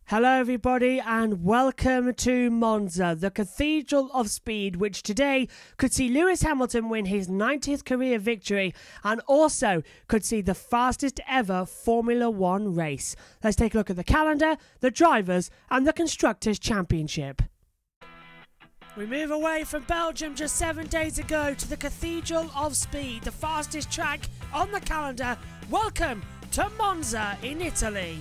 Hello everybody and welcome to Monza, the Cathedral of Speed, which today could see Lewis Hamilton win his 90th career victory and also could see the fastest ever Formula One race. Let's take a look at the calendar, the drivers and the Constructors' Championship. We move away from Belgium just 7 days ago to the Cathedral of Speed, the fastest track on the calendar. Welcome to Monza in Italy.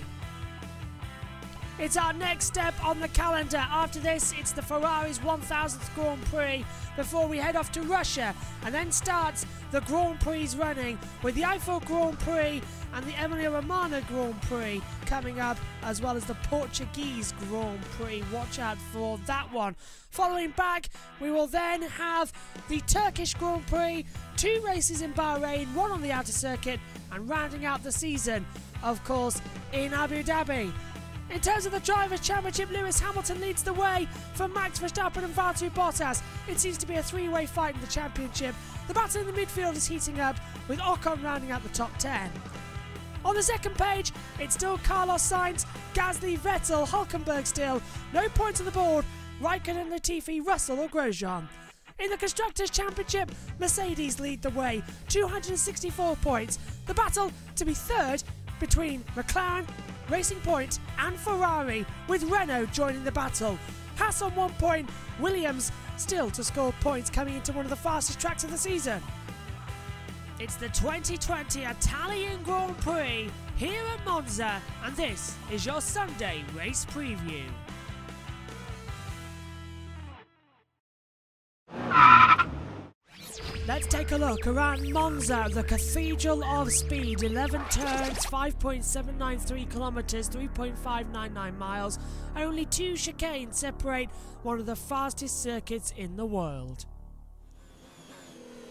It's our next step on the calendar. After this, it's the Ferrari's 1000th Grand Prix before we head off to Russia, and then starts the Grand Prix running with the Eiffel Grand Prix and the Emilia-Romagna Grand Prix coming up, as well as the Portuguese Grand Prix. Watch out for that one. Following back, we will then have the Turkish Grand Prix, 2 races in Bahrain, 1 on the outer circuit, and rounding out the season, of course, in Abu Dhabi. In terms of the Drivers' Championship, Lewis Hamilton leads the way for Max Verstappen and Valtteri Bottas. It seems to be a 3-way fight in the championship. The battle in the midfield is heating up, with Ocon rounding out the top 10. On the second page, it's still Carlos Sainz, Gasly, Vettel, Hülkenberg still. No points on the board. Raikkonen, Latifi, Russell or Grosjean. In the Constructors' Championship, Mercedes lead the way, 264 points. The battle to be third between McLaren, Racing Point and Ferrari, with Renault joining the battle. Haas on 1 point, Williams still to score points coming into one of the fastest tracks of the season. It's the 2020 Italian Grand Prix here at Monza, and this is your Sunday race preview. Let's take a look around Monza, the Cathedral of Speed. 11 turns, 5.793 kilometres, 3.599 miles. Only 2 chicanes separate one of the fastest circuits in the world.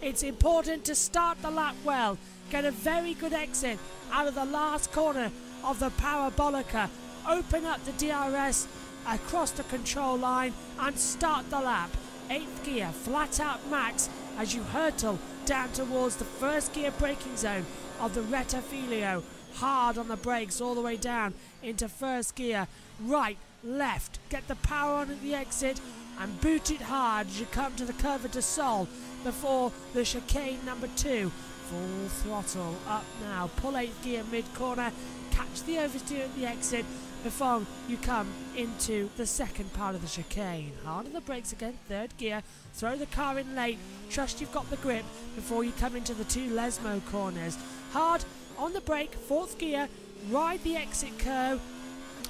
It's important to start the lap well, get a very good exit out of the last corner of the Parabolica, open up the DRS across the control line and start the lap. 8th gear, flat out max, as you hurtle down towards the first gear braking zone of the Rettifilo. Hard on the brakes all the way down into first gear. Right, left, get the power on at the exit and boot it hard as you come to the Curva de Sol before the chicane number 2. Full throttle up now, pull 8th gear mid-corner, catch the oversteer at the exit before you come into the second part of the chicane. Hard on the brakes again, 3rd gear, throw the car in late, trust you've got the grip before you come into the 2 Lesmo corners. Hard on the brake, 4th gear, ride the exit curve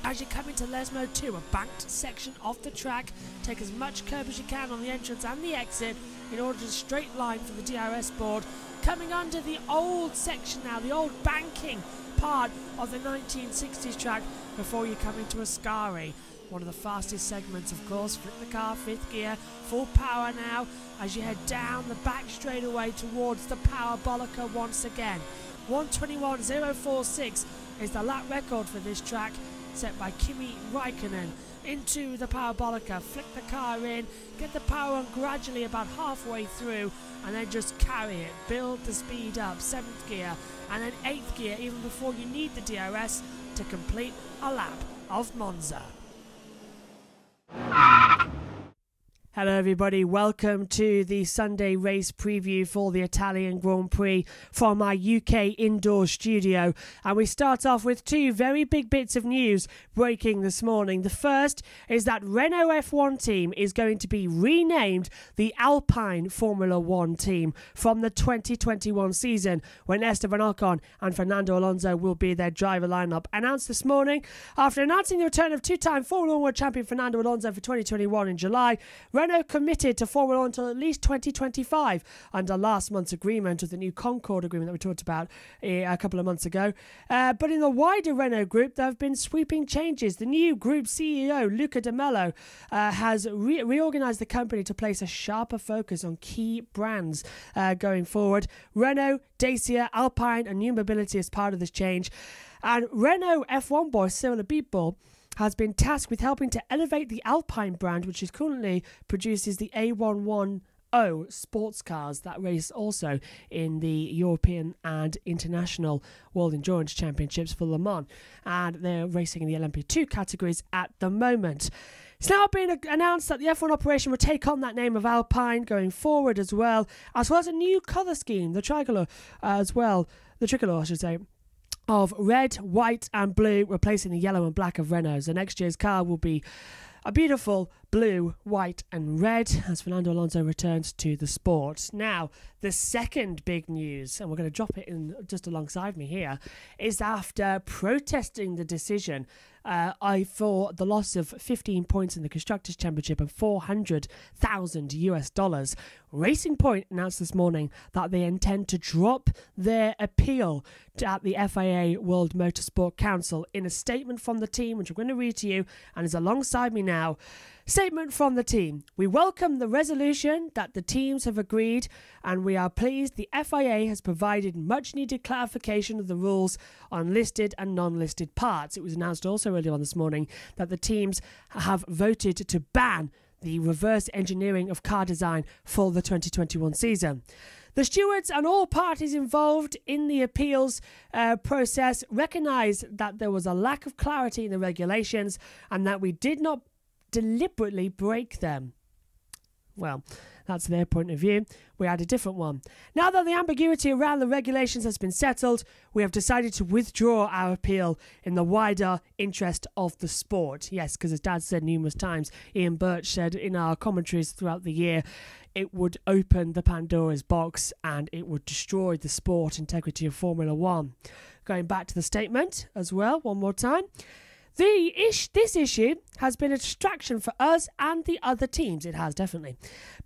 as you come into Lesmo 2, a banked section of the track. Take as much curb as you can on the entrance and the exit in order to straight line for the DRS board. Coming under the old section now, the old banking part of the 1960s track before you come into Ascari. One of the fastest segments, of course. Flip the car, 5th gear, full power now as you head down the back straightaway towards the Parabolica once again. 1:21.046 is the lap record for this track, set by Kimi Raikkonen. Into the Parabolica, flick the car in, get the power on gradually about halfway through, and then just carry it, build the speed up. 7th gear and then 8th gear even before you need the DRS to complete a lap of Monza. Hello everybody, welcome to the Sunday race preview for the Italian Grand Prix from our UK indoor studio. And we start off with 2 very big bits of news breaking this morning. The first is that Renault F1 team is going to be renamed the Alpine Formula One team from the 2021 season, when Esteban Ocon and Fernando Alonso will be their driver lineup. Announced this morning after announcing the return of 2-time Formula One World Champion Fernando Alonso for 2021 in July. Renault committed to Formula One until at least 2025 under last month's agreement with the new Concorde agreement that we talked about a couple of months ago. But in the wider Renault group, there have been sweeping changes. The new group CEO, Luca De Mello, has reorganised the company to place a sharper focus on key brands going forward. Renault, Dacia, Alpine and New Mobility as part of this change. And Renault F1 boss Cyril Abiteboul has been tasked with helping to elevate the Alpine brand, which is currently produces the A11 sports cars that race also in the European and International World Endurance Championships for Le Mans, and they're racing in the LMP2 categories at the moment. It's now been announced that the F1 operation will take on that name of Alpine going forward as well as a new colour scheme, the tricolor I should say, of red, white and blue, replacing the yellow and black of Renault's. The next year's car will be a beautiful blue, white and red as Fernando Alonso returns to the sport. Now, the second big news, and we're going to drop it in just alongside me here, is after protesting the decision for the loss of 15 points in the Constructors' Championship and $400,000, Racing Point announced this morning that they intend to drop their appeal at the FIA World Motorsport Council. In a statement from the team, which I'm going to read to you and is alongside me now. Statement from the team. We welcome the resolution that the teams have agreed, and we are pleased the FIA has provided much needed clarification of the rules on listed and non-listed parts. It was announced also earlier on this morning that the teams have voted to ban the reverse engineering of car design for the 2021 season. The stewards and all parties involved in the appeals process recognised that there was a lack of clarity in the regulations and that we did not deliberately break them. Well, that's their point of view. We had a different one. Now that the ambiguity around the regulations has been settled, we have decided to withdraw our appeal in the wider interest of the sport. Yes, because as Dad said numerous times, Ian Birch said in our commentaries throughout the year, it would open the Pandora's box and it would destroy the sport integrity of Formula One. Going back to the statement as well, one more time. This issue has been a distraction for us and the other teams. It has, definitely.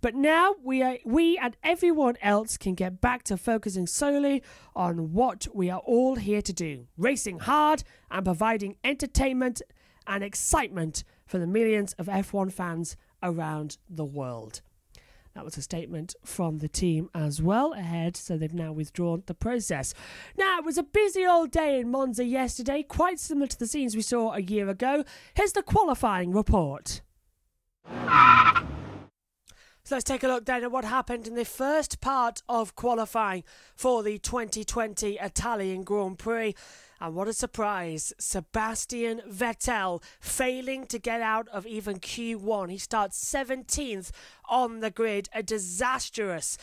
But now we and everyone else can get back to focusing solely on what we are all here to do. Racing hard and providing entertainment and excitement for the millions of F1 fans around the world. That was a statement from the team as well ahead, so they've now withdrawn the process. Now, it was a busy old day in Monza yesterday, quite similar to the scenes we saw a year ago. Here's the qualifying report. So let's take a look then at what happened in the first part of qualifying for the 2020 Italian Grand Prix. And what a surprise, Sebastian Vettel failing to get out of even Q1. He starts 17th on the grid. A disastrous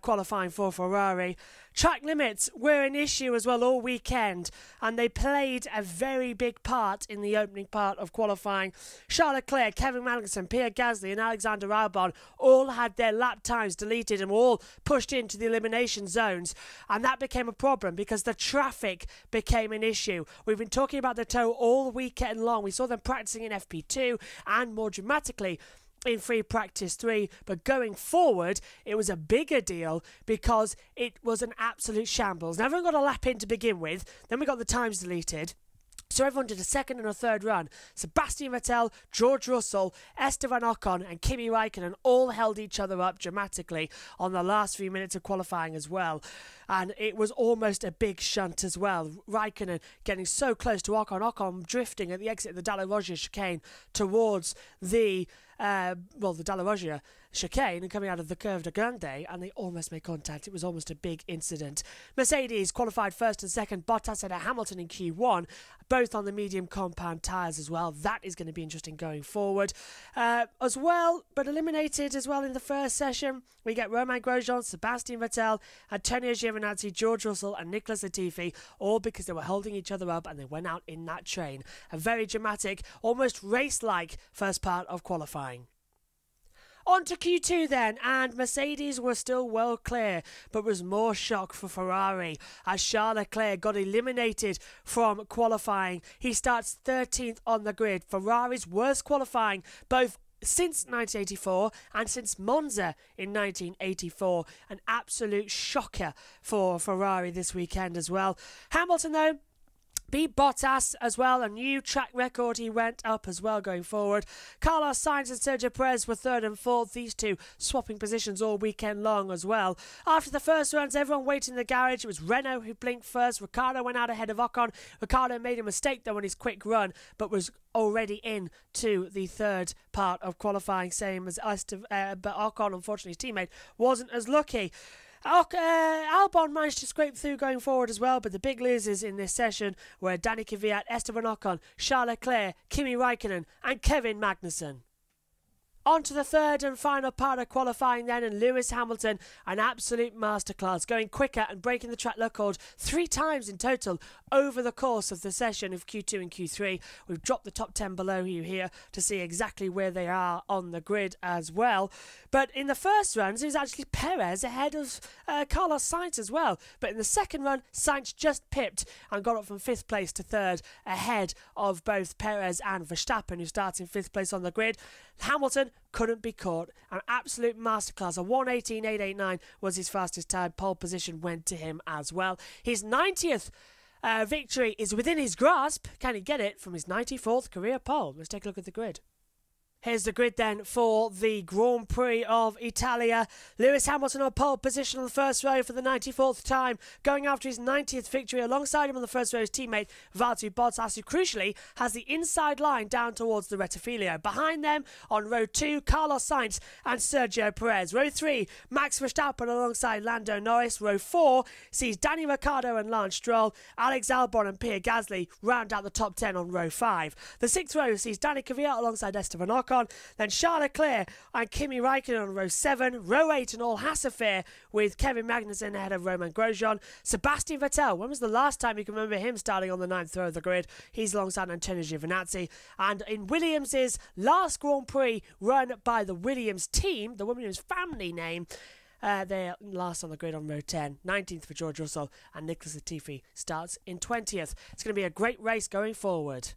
qualifying for Ferrari. Track limits were an issue as well all weekend, and they played a very big part in the opening part of qualifying. Charles Leclerc, Kevin Magnussen, Pierre Gasly and Alexander Albon all had their lap times deleted and were all pushed into the elimination zones, and that became a problem because the traffic became an issue. We've been talking about the tow all weekend long. We saw them practicing in FP2 and more dramatically in free practice 3, but going forward it was a bigger deal because it was an absolute shambles. Now, everyone got a lap in to begin with, then we got the times deleted. So everyone did a second and a third run. Sebastian Vettel, George Russell, Esteban Ocon and Kimi Raikkonen all held each other up dramatically on the last few minutes of qualifying as well. And it was almost a big shunt as well. Raikkonen getting so close to Ocon. Ocon drifting at the exit of the Dalla Roggia chicane towards the Dalla Roggia chicane and coming out of the Curve de Grande, and they almost made contact. It was almost a big incident. Mercedes qualified first and second. Bottas and Hamilton in Q1, both on the medium compound tyres as well. That is going to be interesting going forward as well, but eliminated as well in the first session. We get Romain Grosjean, Sebastian Vettel, Antonio Giovinazzi, George Russell and Nicolas Latifi, all because they were holding each other up and they went out in that train. A very dramatic, almost race-like first part of qualifying. On to Q2 then, and Mercedes were still well clear, but was more shock for Ferrari as Charles Leclerc got eliminated from qualifying. He starts 13th on the grid. Ferrari's worst qualifying both since 1984 and since Monza in 1984. An absolute shocker for Ferrari this weekend as well. Hamilton, though, beat Bottas as well. A new track record he went up as well going forward. Carlos Sainz and Sergio Perez were third and fourth. These two swapping positions all weekend long as well. After the first runs, everyone waited in the garage. It was Renault who blinked first. Ricciardo went out ahead of Ocon. Ricciardo made a mistake though on his quick run, but was already in to the third part of qualifying, same as us. But Ocon, unfortunately, his teammate wasn't as lucky. Albon managed to scrape through going forward as well, but the big losers in this session were Danny Kvyat, Esteban Ocon, Charles Leclerc, Kimi Raikkonen and Kevin Magnussen. On to the third and final part of qualifying then, and Lewis Hamilton, an absolute masterclass, going quicker and breaking the track record 3 times in total over the course of the session of Q2 and Q3. We've dropped the top 10 below you here to see exactly where they are on the grid as well. But in the first runs, it was actually Perez ahead of Carlos Sainz as well. But in the second run, Sainz just pipped and got up from 5th place to 3rd, ahead of both Perez and Verstappen, who starts in 5th place on the grid. Hamilton couldn't be caught. An absolute masterclass. A 1:18.889 was his fastest time. Pole position went to him as well. His 90th victory is within his grasp. Can he get it from his 94th career pole? Let's take a look at the grid. Here's the grid then for the Grand Prix of Italia. Lewis Hamilton on pole position on the first row for the 94th time, going after his 90th victory. Alongside him on the first row, his teammate Valtteri Bottas, who crucially has the inside line down towards the Rettifilo. Behind them on row 2, Carlos Sainz and Sergio Perez. Row 3, Max Verstappen alongside Lando Norris. Row 4 sees Danny Ricciardo and Lance Stroll. Alex Albon and Pierre Gasly round out the top 10 on row 5. The 6th row sees Danny Kvyat alongside Esteban Ocon. Then Charles Leclerc and Kimi Raikkonen on row 7. Row 8, an all-Haas affair with Kevin Magnussen ahead of Romain Grosjean. Sebastian Vettel, when was the last time you can remember him starting on the 9th row of the grid? He's alongside Antonio Giovinazzi. And in Williams' last Grand Prix run by the Williams team, the Williams family name, they're last on the grid on row 10. 19th for George Russell, and Nicholas Latifi starts in 20th. It's going to be a great race going forward.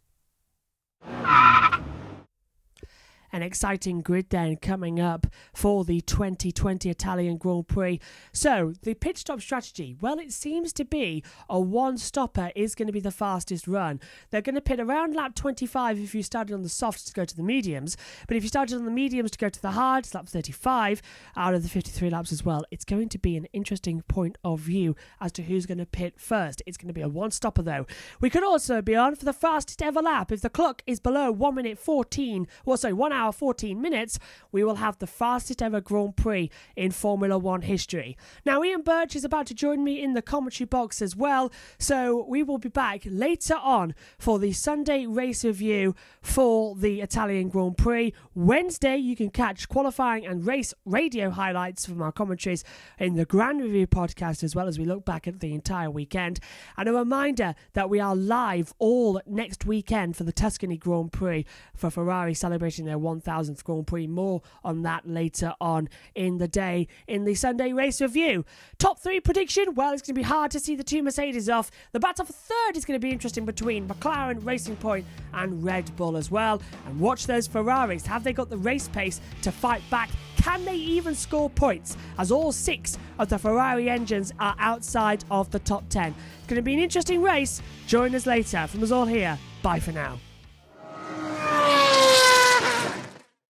An exciting grid then coming up for the 2020 Italian Grand Prix. So, the pit stop strategy, well, it seems to be a one-stopper is going to be the fastest run. They're going to pit around lap 25 if you started on the softs to go to the mediums, but if you started on the mediums to go to the hards, lap 35 out of the 53 laps as well. It's going to be an interesting point of view as to who's going to pit first. It's going to be a one-stopper though. We could also be on for the fastest ever lap. If the clock is below 1 minute 14, well, sorry, 1 hour 14 minutes, we will have the fastest ever Grand Prix in Formula 1 history. Now, Ian Birch is about to join me in the commentary box as well, so we will be back later on for the Sunday race review for the Italian Grand Prix. Wednesday, you can catch qualifying and race radio highlights from our commentaries in the Grand Review podcast, as well as we look back at the entire weekend. And a reminder that we are live all next weekend for the Tuscany Grand Prix for Ferrari celebrating their 1000th Grand Prix. More on that later on in the day in the Sunday race review. Top 3 prediction, well, it's going to be hard to see the 2 Mercedes off. The battle for third is going to be interesting between McLaren, Racing Point and Red Bull as well. And watch those Ferraris. Have they got the race pace to fight back? Can they even score points as all 6 of the Ferrari engines are outside of the top 10? It's going to be an interesting race. Join us later. From us all here, bye for now.